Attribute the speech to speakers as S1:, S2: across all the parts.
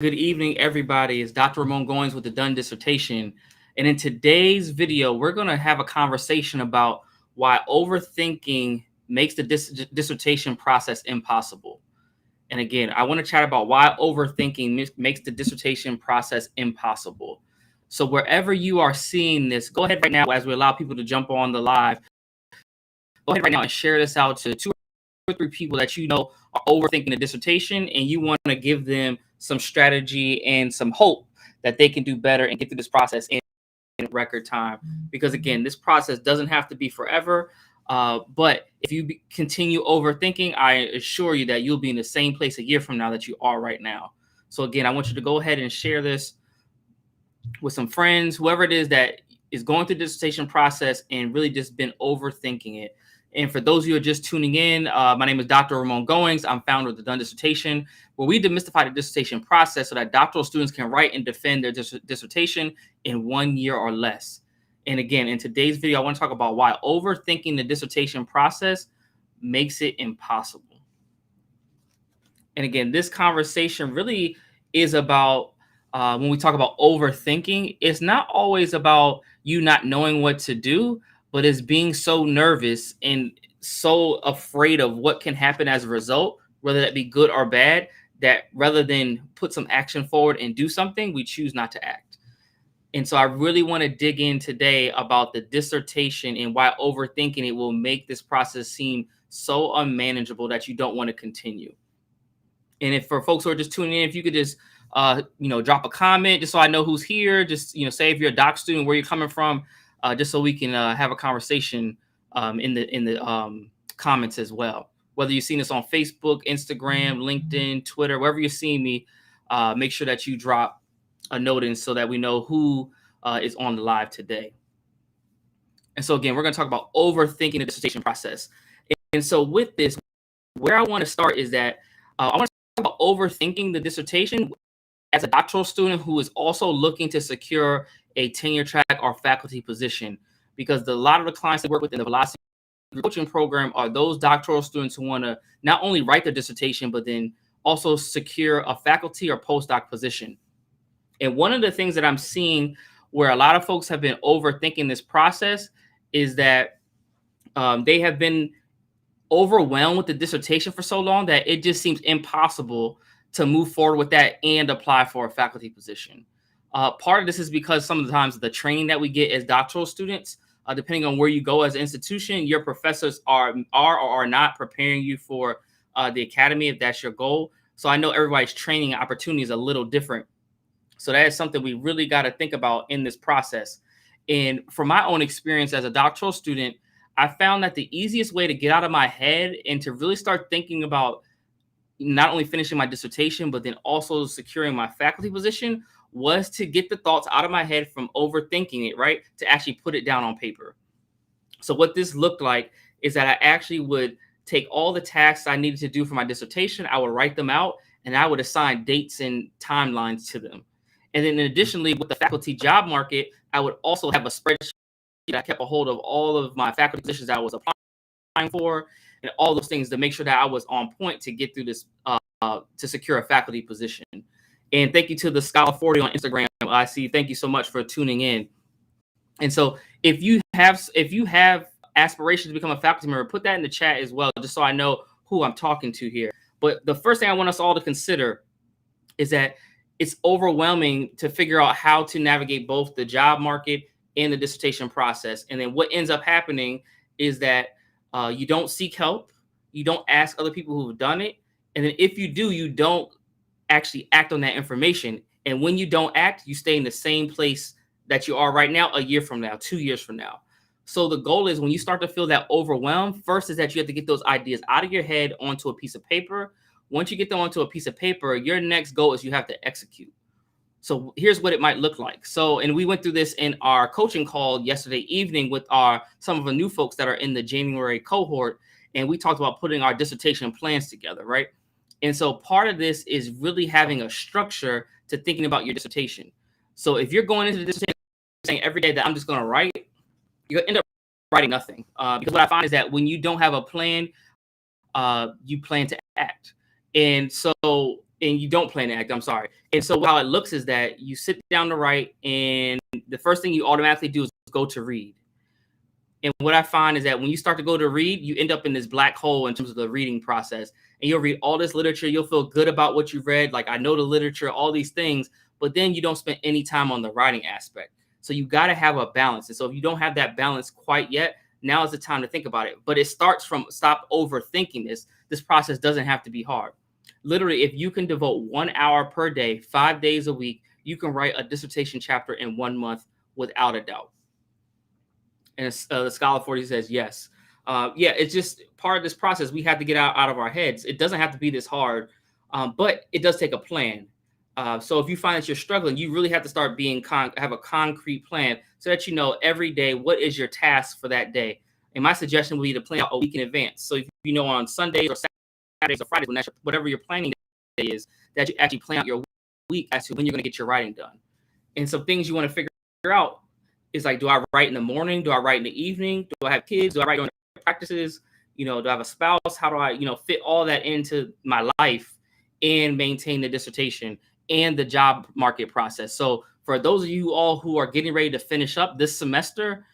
S1: Good evening, everybody. It's Dr. Ramon Goings with the Done Dissertation. And in today's video, we're going to have a conversation about why overthinking makes the dissertation process impossible. And again, I want to chat about why overthinking makes the dissertation process impossible. So wherever you are seeing this, go ahead right now as we allow people to jump on the live. Go ahead right now and share this out to 2 or 3 people that you know are overthinking the dissertation and you want to give them some strategy and some hope that they can do better and get through this process in record time. Because again, this process doesn't have to be forever. But if you continue overthinking, I assure you that you'll be in the same place a year from now that you are right now. So again, I want you to go ahead and share this with some friends, whoever it is that is going through the dissertation process and really just been overthinking it. And for those of you who are just tuning in, my name is Dr. Ramon Goings. I'm founder of the Done Dissertation, where we demystify the dissertation process so that doctoral students can write and defend their dissertation in 1 year or less. And again, in today's video, I want to talk about why overthinking the dissertation process makes it impossible. And again, this conversation really is about when we talk about overthinking, it's not always about you not knowing what to do, but it's being so nervous and so afraid of what can happen as a result, whether that be good or bad, that rather than put some action forward and do something, we choose not to act. And so I really want to dig in today about the dissertation and why overthinking it will make this process seem so unmanageable that you don't want to continue. And if for folks who are just tuning in, if you could just drop a comment just so I know who's here, just say if you're a doc student, where you're coming from, just so we can have a conversation in the comments as well. Whether you've seen this on Facebook, Instagram, LinkedIn, Twitter, wherever you're seeing me, make sure that you drop a note in so that we know who is on the live today. And so again, we're going to talk about overthinking the dissertation process. And so with this, where I want to start is that I want to talk about overthinking the dissertation as a doctoral student who is also looking to secure a tenure track or faculty position, because a lot of the clients that work with in the Velocity coaching program are those doctoral students who want to not only write their dissertation, but then also secure a faculty or postdoc position. And one of the things that I'm seeing where a lot of folks have been overthinking this process is that they have been overwhelmed with the dissertation for so long that it just seems impossible to move forward with that and apply for a faculty position. Part of this is because some of the times the training that we get as doctoral students, depending on where you go as an institution, your professors are or are not preparing you for the academy if that's your goal. So I know everybody's training opportunity is a little different. So that is something we really got to think about in this process. And from my own experience as a doctoral student, I found that the easiest way to get out of my head and to really start thinking about not only finishing my dissertation, but then also securing my faculty position was to get the thoughts out of my head from overthinking it, right? To actually put it down on paper. So what this looked like is that I actually would take all the tasks I needed to do for my dissertation, I would write them out, and I would assign dates and timelines to them. And then additionally, with the faculty job market, I would also have a spreadsheet. I kept a hold of all of my faculty positions that I was applying for and all those things to make sure that I was on point to get through this, to secure a faculty position. And thank you to the Scholar 40 on Instagram. I see. Thank you so much for tuning in. And so if you have aspirations to become a faculty member, put that in the chat as well, just so I know who I'm talking to here. But the first thing I want us all to consider is that it's overwhelming to figure out how to navigate both the job market and the dissertation process. And then what ends up happening is that you don't seek help, you don't ask other people who have done it, and then if you do, you don't actually act on that information. And when you don't act, you stay in the same place that you are right now, a year from now, 2 years from now. So the goal is when you start to feel that overwhelmed, first is that you have to get those ideas out of your head onto a piece of paper. Once you get them onto a piece of paper, your next goal is you have to execute. So here's what it might look like. So, and we went through this in our coaching call yesterday evening with some of the new folks that are in the January cohort. And we talked about putting our dissertation plans together, right? And so part of this is really having a structure to thinking about your dissertation. So if you're going into the dissertation saying every day that I'm just going to write, you're going to end up writing nothing. Because what I find is that when you don't have a plan, you plan to act. And so and you don't plan to act. I'm sorry. And so how it looks is that you sit down to write, and the first thing you automatically do is go to read. And what I find is that when you start to go to read, you end up in this black hole in terms of the reading process. And you'll read all this literature. You'll feel good about what you read. Like, I know the literature, all these things, but then you don't spend any time on the writing aspect. So you got to have a balance. And so if you don't have that balance quite yet, now is the time to think about it. But it starts from stop overthinking this. This process doesn't have to be hard. Literally, if you can devote 1 hour per day, 5 days a week, you can write a dissertation chapter in 1 month without a doubt. And the Scholar 40 says yes. Yeah, it's just part of this process. We have to get out of our heads. It doesn't have to be this hard, but it does take a plan. So if you find that you're struggling, you really have to start have a concrete plan so that you know every day what is your task for that day. And my suggestion would be to plan out a week in advance. So if you know on Sundays or Saturdays or Fridays, whatever your planning day is, that you actually plan out your week as to when you're going to get your writing done. And some things you want to figure out is like, do I write in the morning? Do I write in the evening? Do I have kids? Do I write during practices? Do I have a spouse? How do I, fit all that into my life and maintain the dissertation and the job market process? So for those of you all who are getting ready to finish up this semester,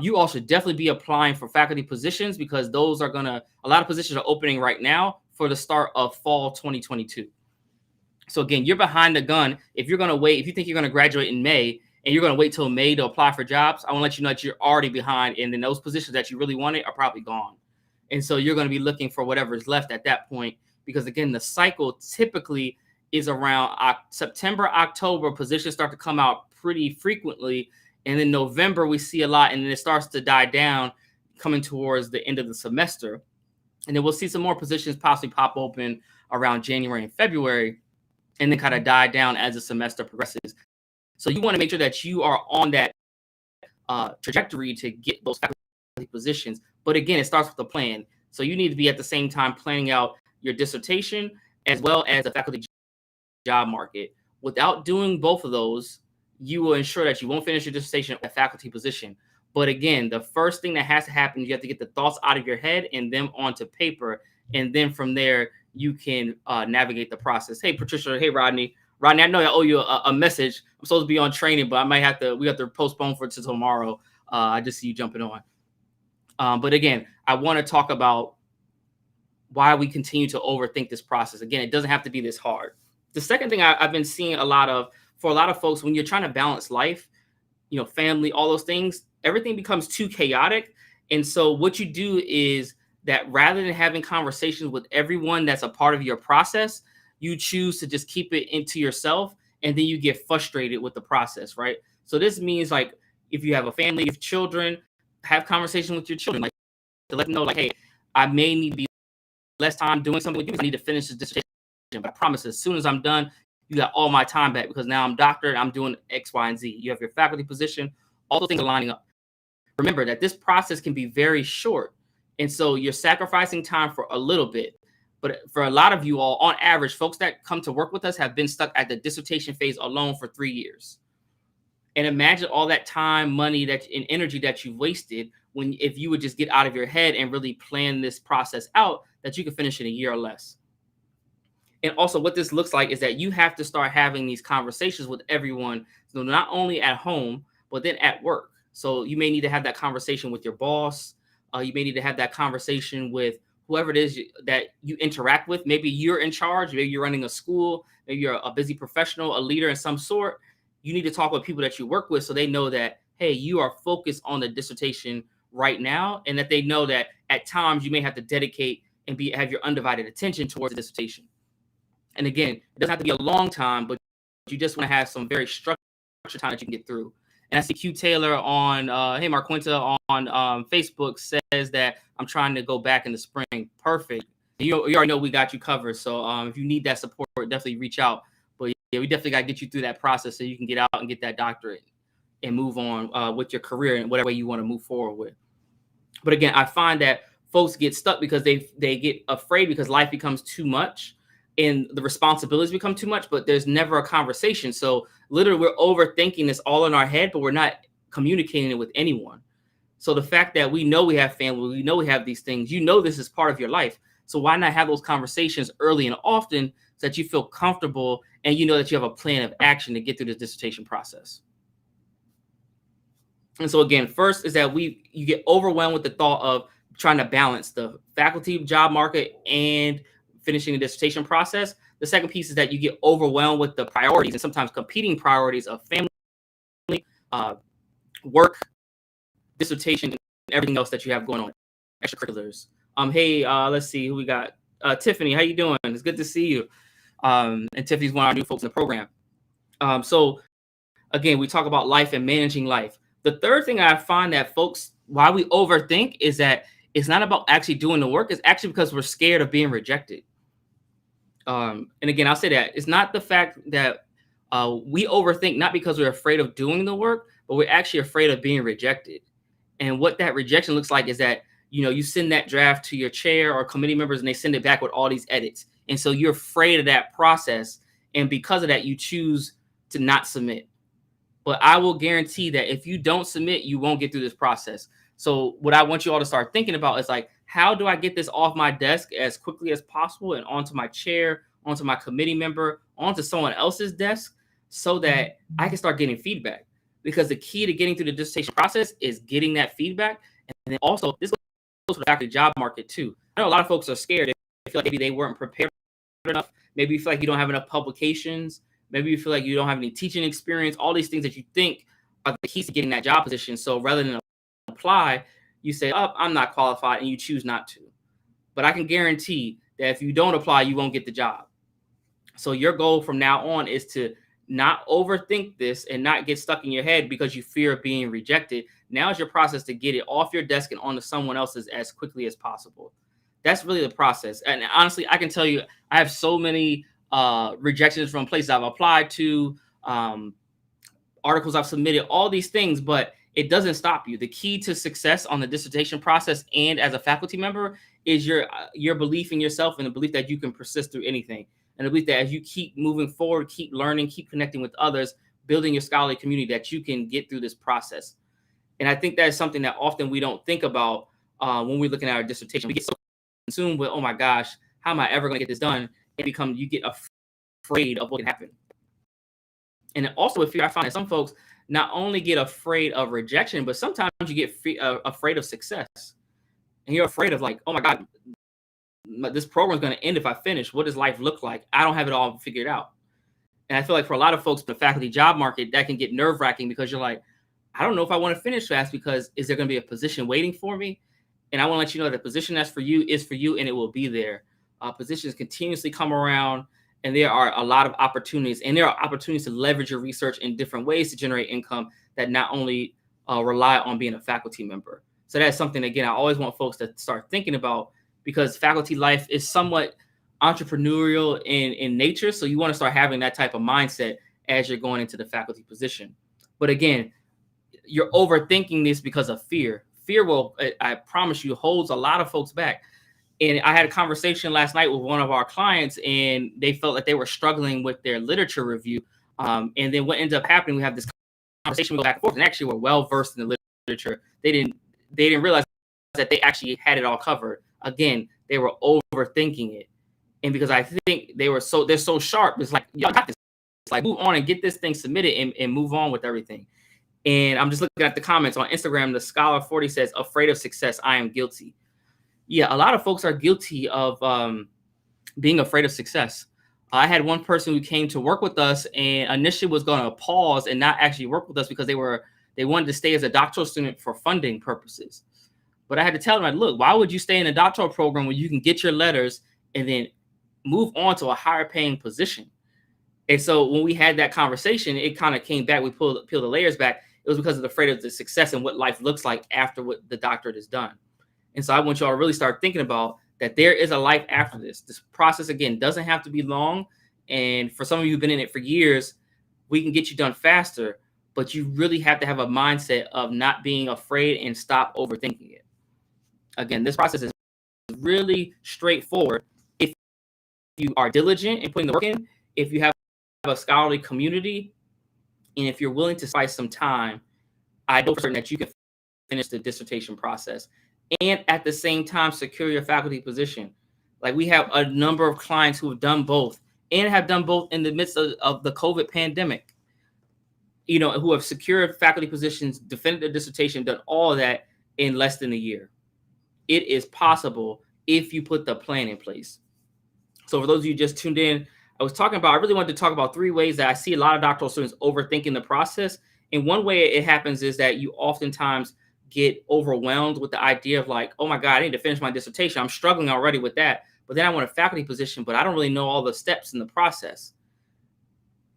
S1: you all should definitely be applying for faculty positions, because a lot of positions are opening right now for the start of fall 2022. So again, you're behind the gun. If you're going to wait, if you think you're going to graduate in May, and you're going to wait till May to apply for jobs, I want to let you know that you're already behind. And then those positions that you really wanted are probably gone. And so you're going to be looking for whatever is left at that point, because again, the cycle typically is around September, October. Positions start to come out pretty frequently. And then November, we see a lot, and then it starts to die down coming towards the end of the semester. And then we'll see some more positions possibly pop open around January and February, and then kind of die down as the semester progresses. So you want to make sure that you are on that trajectory to get those faculty positions. But again, it starts with a plan. So you need to be at the same time planning out your dissertation as well as the faculty job market. Without doing both of those, you will ensure that you won't finish your dissertation at faculty position. But again, the first thing that has to happen, you have to get the thoughts out of your head and them onto paper. And then from there, you can navigate the process. Hey, Patricia. Hey, Rodney. Rodney, I know I owe you a message. I'm supposed to be on training, but we have to postpone for tomorrow. I just see you jumping on. But again, I want to talk about why we continue to overthink this process. Again, it doesn't have to be this hard. The second thing I've been seeing for a lot of folks, when you're trying to balance life, family, all those things, everything becomes too chaotic. And so what you do is that rather than having conversations with everyone that's a part of your process, you choose to just keep it into yourself, and then you get frustrated with the process, right? So this means, like, if you have a family, if children, have conversation with your children, like, to let them know, like, hey, I may need to be less time doing something with you. I need to finish this dissertation, but I promise as soon as I'm done, you got all my time back, because now I'm doctor and I'm doing X, Y, and Z. You have your faculty position, all those things are lining up. Remember that this process can be very short. And so you're sacrificing time for a little bit. But for a lot of you all, on average, folks that come to work with us have been stuck at the dissertation phase alone for 3 years. And imagine all that time, money, and energy that you've wasted if you would just get out of your head and really plan this process out, that you could finish in a year or less. And also what this looks like is that you have to start having these conversations with everyone, so not only at home, but then at work. So you may need to have that conversation with your boss. You may need to have that conversation with whoever it is that you interact with. Maybe you're in charge. Maybe you're running a school. Maybe you're a busy professional, a leader in some sort. You need to talk with people that you work with so they know that, hey, you are focused on the dissertation right now, and that they know that at times you may have to dedicate and have your undivided attention towards the dissertation. And again, it doesn't have to be a long time, but you just want to have some very structured time that you can get through. And I see Q Taylor on, hey, Marquinta on Facebook says that I'm trying to go back in the spring. Perfect. You already know we got you covered. So if you need that support, definitely reach out. But yeah, we definitely got to get you through that process so you can get out and get that doctorate and move on with your career and whatever way you want to move forward with. But again, I find that folks get stuck because they get afraid because life becomes too much and the responsibilities become too much, but there's never a conversation. So literally we're overthinking this all in our head, but we're not communicating it with anyone. So the fact that we know we have family, we know we have these things, this is part of your life. So why not have those conversations early and often so that you feel comfortable and you know that you have a plan of action to get through the dissertation process. And so again, first is that you get overwhelmed with the thought of trying to balance the faculty job market and finishing the dissertation process. The second piece is that you get overwhelmed with the priorities and sometimes competing priorities of family, work, dissertation, and everything else that you have going on, extracurriculars. Hey, let's see who we got. Tiffany, how you doing? It's good to see you. And Tiffany's one of our new folks in the program. So again, we talk about life and managing life. The third thing I find that folks, why we overthink, is that it's not about actually doing the work. It's actually because we're scared of being rejected. And again, I'll say that it's not the fact that we overthink, not because we're afraid of doing the work, but we're actually afraid of being rejected. And what that rejection looks like is that, you send that draft to your chair or committee members and they send it back with all these edits. And so you're afraid of that process. And because of that, you choose to not submit. But I will guarantee that if you don't submit, you won't get through this process. So what I want you all to start thinking about is like, how do I get this off my desk as quickly as possible and onto my chair, onto my committee member, onto someone else's desk so that I can start getting feedback? Because the key to getting through the dissertation process is getting that feedback. And then also, this goes for the faculty job market too. I know a lot of folks are scared. They feel like maybe they weren't prepared enough. Maybe you feel like you don't have enough publications. Maybe you feel like you don't have any teaching experience. All these things that you think are the keys to getting that job position. So rather than apply, you say, oh, I'm not qualified, and you choose not to. But I can guarantee that if you don't apply, you won't get the job. So your goal from now on is to not overthink this and not get stuck in your head because you fear being rejected. Now is your process to get it off your desk and onto someone else's as quickly as possible. That's really the process. And honestly, I can tell you, I have so many rejections from places I've applied to, articles I've submitted, all these things, but it doesn't stop you. The key to success on the dissertation process and as a faculty member is your belief in yourself and the belief that you can persist through anything. And the belief that as you keep moving forward, keep learning, keep connecting with others, building your scholarly community, that you can get through this process. And I think that's something that often we don't think about when we're looking at our dissertation. We get so consumed with, oh my gosh, how am I ever going to get this done? You get afraid of what can happen. And also with fear, I find that some folks not only get afraid of rejection, but sometimes you get afraid of success. And you're afraid of like, oh my God, this program is going to end if I finish. What does life look like? I don't have it all figured out. And I feel like for a lot of folks in the faculty job market, that can get nerve-wracking because you're like, I don't know if I want to finish fast because is there going to be a position waiting for me? And I want to let you know that the position that's for you is for you and it will be there. Positions continuously come around and there are a lot of opportunities, and there are opportunities to leverage your research in different ways to generate income that not only rely on being a faculty member. So that's something, again, I always want folks to start thinking about because faculty life is somewhat entrepreneurial in nature. So you want to start having that type of mindset as you're going into the faculty position. But again, you're overthinking this because of fear. Fear will, I promise you, holds a lot of folks back. And I had a conversation last night with one of our clients, and they felt like they were struggling with their literature review. And then what ended up happening, we have this conversation, we go back and forth, and actually were well versed in the literature. They didn't realize that they actually had it all covered. Again, they were overthinking it. And because I think they're so sharp, it's like, y'all got this. It's like, move on and get this thing submitted and move on with everything. And I'm just looking at the comments on Instagram. The Scholar40 says, afraid of success, I am guilty. Yeah, a lot of folks are guilty of being afraid of success. I had one person who came to work with us and initially was going to pause and not actually work with us because they wanted to stay as a doctoral student for funding purposes. But I had to tell them, look, why would you stay in a doctoral program when you can get your letters and then move on to a higher paying position? And so when we had that conversation, it kind of came back. We peeled the layers back. It was because of the afraid of the success and what life looks like after what the doctorate is done. And so I want you all to really start thinking about that there is a life after this. This process, again, doesn't have to be long. And for some of you who've been in it for years, we can get you done faster. But you really have to have a mindset of not being afraid and stop overthinking it. Again, this process is really straightforward. If you are diligent in putting the work in, if you have a scholarly community, and if you're willing to spend some time, I know for certain that you can finish the dissertation process and at the same time secure your faculty position. Like we have a number of clients who have done both and have done both in the midst of the COVID pandemic, who have secured faculty positions, defended their dissertation, done all of that in less than a year. It is possible if you put the plan in place. So for those of you just tuned in, I really wanted to talk about 3 ways that I see a lot of doctoral students overthinking the process. And one way it happens is that you oftentimes get overwhelmed with the idea of like, oh my God, I need to finish my dissertation. I'm struggling already with that. But then I want a faculty position, but I don't really know all the steps in the process.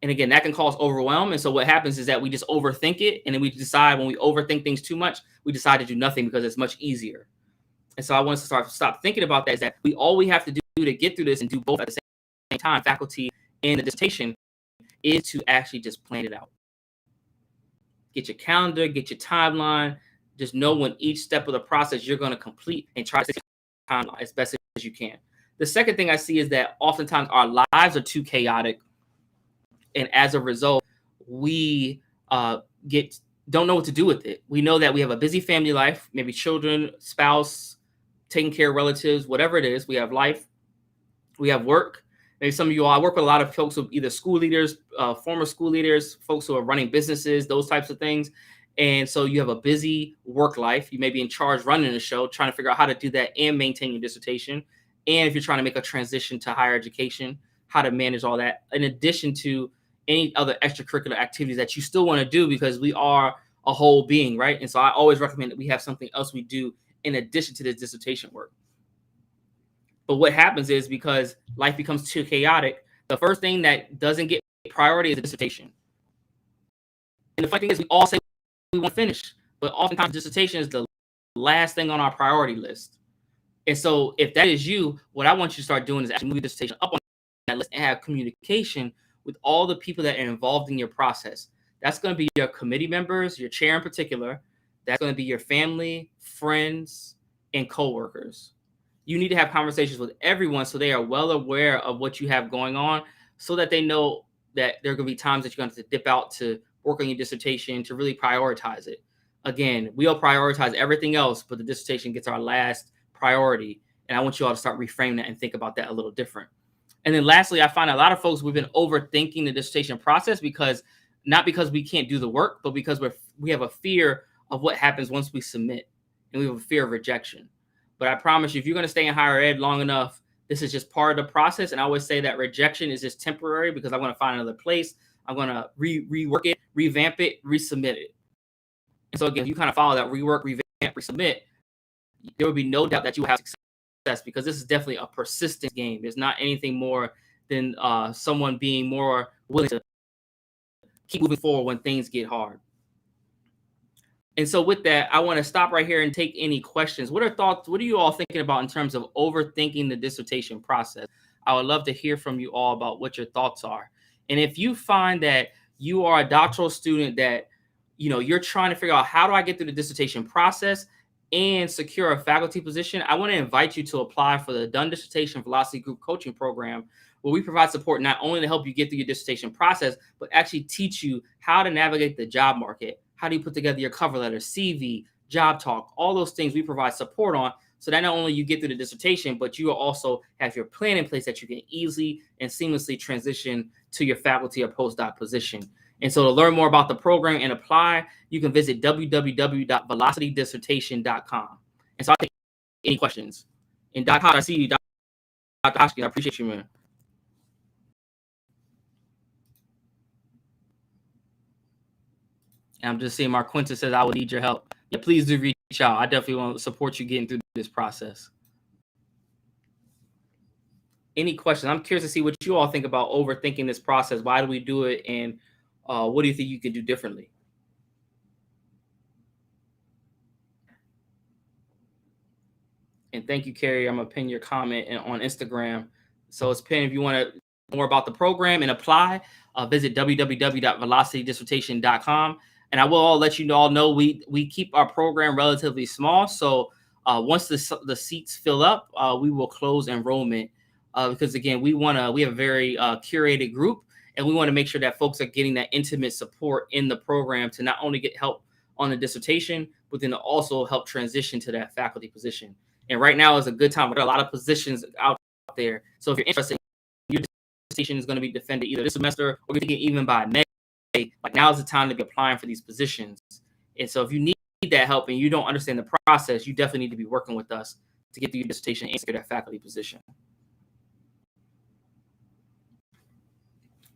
S1: And again, that can cause overwhelm. And so what happens is that we just overthink it. And then we decide, when we overthink things too much, we decide to do nothing because it's much easier. And so I want us to stop thinking about that, is that all we have to do to get through this and do both at the same time, faculty and the dissertation, is to actually just plan it out. Get your calendar, get your timeline, just know when each step of the process you're going to complete, and try to take your timeline as best as you can. The second thing I see is that oftentimes our lives are too chaotic. And as a result, we don't know what to do with it. We know that we have a busy family life, maybe children, spouse, taking care of relatives, whatever it is. We have life, we have work. Maybe some of you all, I work with a lot of folks who either school leaders, former school leaders, folks who are running businesses, those types of things. And so you have a busy work life. You may be in charge running a show, trying to figure out how to do that and maintain your dissertation. And if you're trying to make a transition to higher education, how to manage all that, in addition to any other extracurricular activities that you still want to do, because we are a whole being, right? And so I always recommend that we have something else we do in addition to the dissertation work. But what happens is, because life becomes too chaotic, the first thing that doesn't get priority is the dissertation. And the funny thing is, we all say we want to finish, but oftentimes dissertation is the last thing on our priority list. And so if that is you, what I want you to start doing is actually move your dissertation up on that list and have communication with all the people that are involved in your process. That's going to be your committee members, your chair in particular. That's going to be your family, friends, and coworkers. You need to have conversations with everyone so they are well aware of what you have going on, so that they know that there are going to be times that you're going to have to dip out to work on your dissertation, to really prioritize it. Again, we'll prioritize everything else, but the dissertation gets our last priority. And I want you all to start reframing that and think about that a little different. And then lastly, I find a lot of folks, we've been overthinking the dissertation process, not because we can't do the work, but because we have a fear of what happens once we submit, and we have a fear of rejection. But I promise you, if you're going to stay in higher ed long enough, this is just part of the process. And I always say that rejection is just temporary, because I'm going to find another place. I'm going to rework it, revamp it, resubmit it. And so again, if you kind of follow that rework, revamp, resubmit, there will be no doubt that you will have success, because this is definitely a persistent game. There's not anything more than someone being more willing to keep moving forward when things get hard. And so with that, I want to stop right here and take any questions. What are you all thinking about in terms of overthinking the dissertation process? I would love to hear from you all about what your thoughts are. And if you find that you are a doctoral student that, you're trying to figure out, how do I get through the dissertation process and secure a faculty position, I want to invite you to apply for the Done Dissertation Velocity Group Coaching Program, where we provide support not only to help you get through your dissertation process, but actually teach you how to navigate the job market. How do you put together your cover letter, CV, job talk, all those things we provide support on, so that not only you get through the dissertation, but you also have your plan in place that you can easily and seamlessly transition to your faculty or postdoc position. And so to learn more about the program and apply, you can visit www.velocitydissertation.com. And so I think any questions. And Dr. Hodge, I see you, Dr. Hoskins, I appreciate you, man. And I'm just seeing Mark Quinton says, I would need your help. Yeah, please do reach out. I definitely want to support you getting through this process. Any questions? I'm curious to see what you all think about overthinking this process. Why do we do it? And what do you think you could do differently? And thank you, Carrie. I'm going to pin your comment on Instagram. So it's pinned. If you want to know more about the program and apply, visit www.velocitydissertation.com. And I will all let you all know we keep our program relatively small. So once the seats fill up, we will close enrollment, because again, we have a very curated group, and we want to make sure that folks are getting that intimate support in the program to not only get help on the dissertation, but then to also help transition to that faculty position. And right now is a good time. There are a lot of positions out there. So if you're interested in your dissertation is going to be defended either this semester or you're thinking even by May, like now is the time to be applying for these positions. And so if you need that help and you don't understand the process, you definitely need to be working with us to get through your dissertation and secure that faculty position.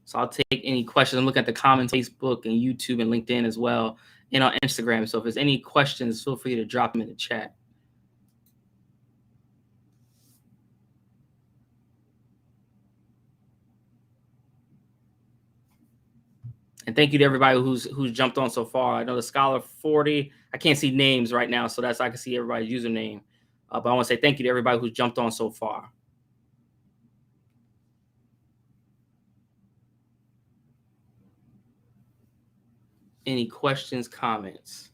S1: So I'll take any questions. I'm looking at the comments, Facebook and YouTube and LinkedIn as well, and on Instagram. So if there's any questions, feel free to drop them in the chat. And thank you to everybody who's jumped on so far. I know the Scholar 40. I can't see names right now, so that's I can see everybody's username. But I want to say thank you to everybody who's jumped on so far. Any questions, comments?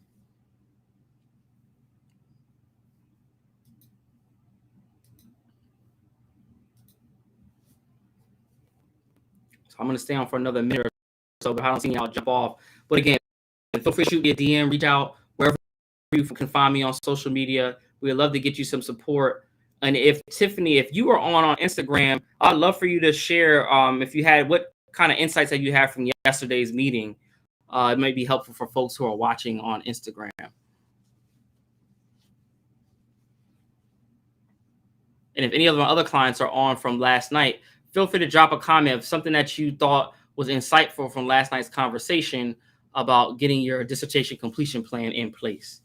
S1: So I'm going to stay on for another minute or so, but I don't see y'all jump off. But again, feel free to shoot me a DM, reach out wherever you can find me on social media. We'd love to get you some support. And if Tiffany, if you are on Instagram, I'd love for you to share if you had what kind of insights that you had from yesterday's meeting. It might be helpful for folks who are watching on Instagram. And if any of my other clients are on from last night, feel free to drop a comment of something that you thought was insightful from last night's conversation about getting your dissertation completion plan in place.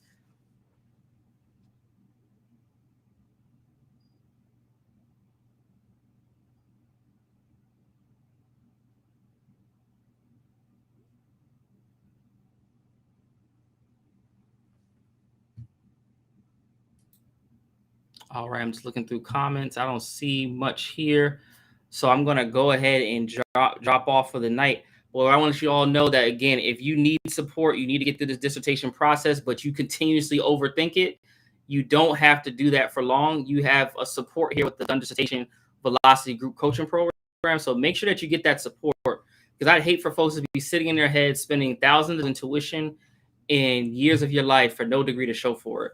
S1: All right, I'm just looking through comments. I don't see much here. So I'm going to go ahead and drop off for the night. Well, I want you all know that, again, if you need support, you need to get through this dissertation process, but you continuously overthink it, you don't have to do that for long. You have a support here with the Done Dissertation Velocity Group Coaching Program. So make sure that you get that support, because I'd hate for folks to be sitting in their heads spending thousands in tuition and years of your life for no degree to show for it.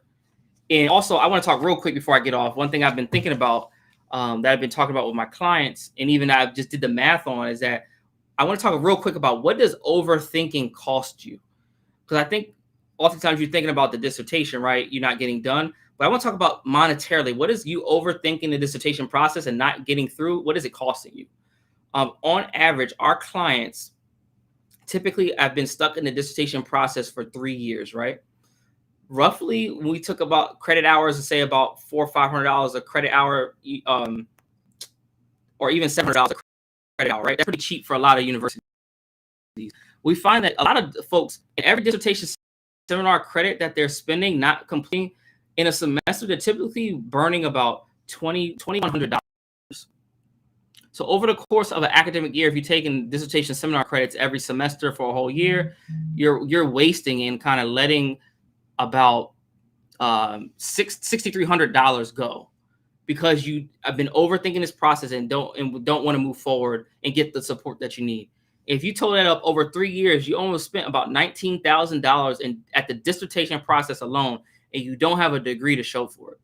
S1: And also, I want to talk real quick before I get off. One thing I've been thinking about that I've been talking about with my clients, and even I just did the math on, is that I want to talk real quick about what does overthinking cost you? Because I think oftentimes you're thinking about the dissertation, right? You're not getting done. But I want to talk about monetarily. What is you overthinking the dissertation process and not getting through? What is it costing you? On average, our clients typically have been stuck in the dissertation process for 3 years, right? Roughly, we took about credit hours to say about $400 or $500 a credit hour, or even $700 a credit hour, right? That's pretty cheap for a lot of universities. We find that a lot of folks, in every dissertation seminar credit that they're spending, not completing in a semester, they're typically burning about $2,100. So over the course of an academic year, if you're taking dissertation seminar credits every semester for a whole year, you're wasting and kind of letting about $6,300 go, because you have been overthinking this process and don't want to move forward and get the support that you need. If you total that up over 3 years, you almost spent about $19,000 at the dissertation process alone, and you don't have a degree to show for it.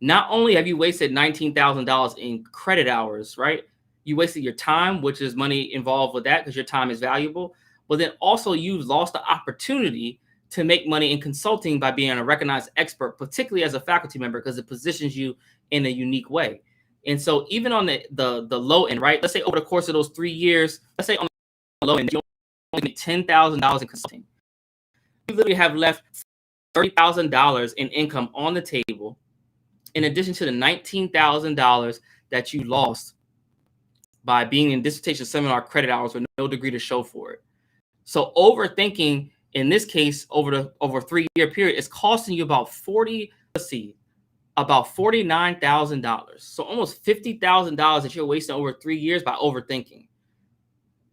S1: Not only have you wasted $19,000 in credit hours, right? You wasted your time, which is money involved with that because your time is valuable. But then also you've lost the opportunity to make money in consulting by being a recognized expert, particularly as a faculty member, because it positions you in a unique way. And so even on the low end, right? Let's say over the course of those 3 years, let's say on the low end, you only make $10,000 in consulting. You literally have left $30,000 in income on the table, in addition to the $19,000 that you lost by being in dissertation seminar credit hours with no degree to show for it. So overthinking, in this case, over a 3-year period, is costing you about $49,000. So almost $50,000 that you're wasting over 3 years by overthinking.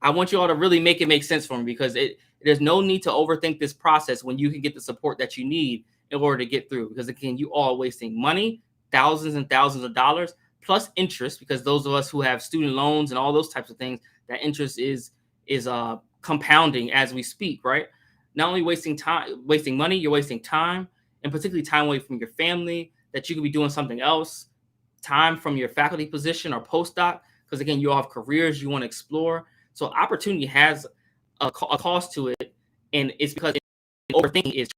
S1: I want you all to really make it make sense for me, because there's no need to overthink this process when you can get the support that you need in order to get through. Because again, you all are wasting money, thousands and thousands of dollars, plus interest, because those of us who have student loans and all those types of things, that interest is compounding as we speak, right? Not only wasting money, you're wasting time, and particularly time away from your family that you could be doing something else, time from your faculty position or postdoc, because again, you all have careers you want to explore. So opportunity has a cost to it, and it's because overthinking is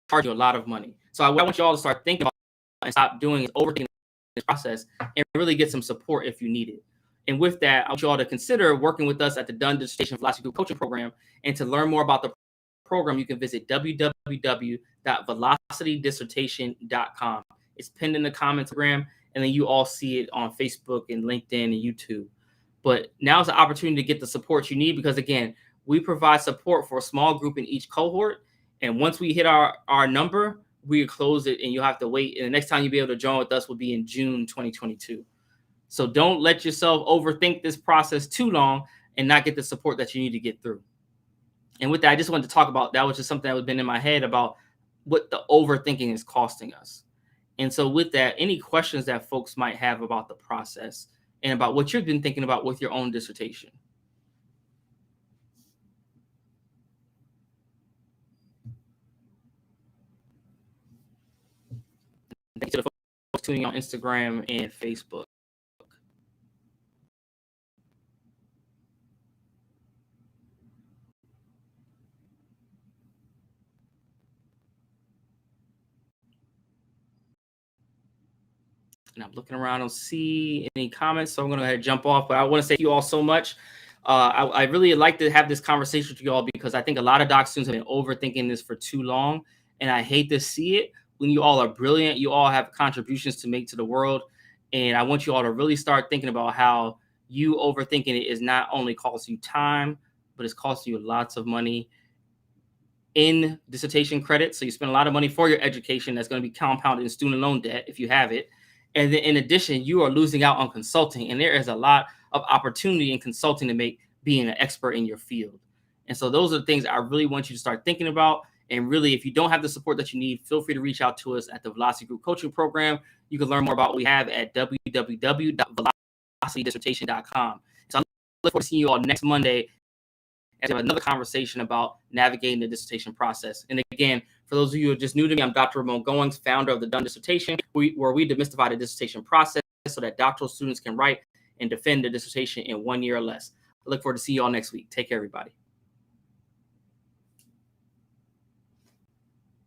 S1: charging you a lot of money. So I want you all to start thinking about and stop doing is overthinking this process and really get some support if you need it. And with that, I want you all to consider working with us at the Done Dissertation Velocity Group Coaching Program. And to learn more about the program, you can visit www.velocitydissertation.com. It's pinned in the comments, and then you all see it on Facebook and LinkedIn and YouTube. But now's the opportunity to get the support you need, because again, we provide support for a small group in each cohort. And once we hit our number, we close it and you'll have to wait. And the next time you'll be able to join with us will be in June 2022. So don't let yourself overthink this process too long and not get the support that you need to get through. And with that, I just wanted to talk about, that was just something that was been in my head about what the overthinking is costing us. And so with that, any questions that folks might have about the process and about what you've been thinking about with your own dissertation? Thanks to the folks tuning on Instagram and Facebook. And I'm looking around, I don't see any comments, so I'm going to go ahead and jump off. But I want to thank you all so much. I really like to have this conversation with you all, because I think a lot of doc students have been overthinking this for too long, and I hate to see it. When you all are brilliant, you all have contributions to make to the world, and I want you all to really start thinking about how you overthinking it is not only costing you time, but it's costing you lots of money in dissertation credit. So you spend a lot of money for your education that's going to be compounded in student loan debt if you have it. And then in addition, you are losing out on consulting. And there is a lot of opportunity in consulting to make being an expert in your field. And so those are the things I really want you to start thinking about. And really, if you don't have the support that you need, feel free to reach out to us at the Velocity Group Coaching Program. You can learn more about what we have at www.velocitydissertation.com. So I look forward to seeing you all next Monday as we have another conversation about navigating the dissertation process. And again, for those of you who are just new to me, I'm Dr. Ramon Goings, founder of the Done Dissertation, where we demystify the dissertation process so that doctoral students can write and defend the dissertation in 1 year or less. I look forward to seeing you all next week. Take care, everybody.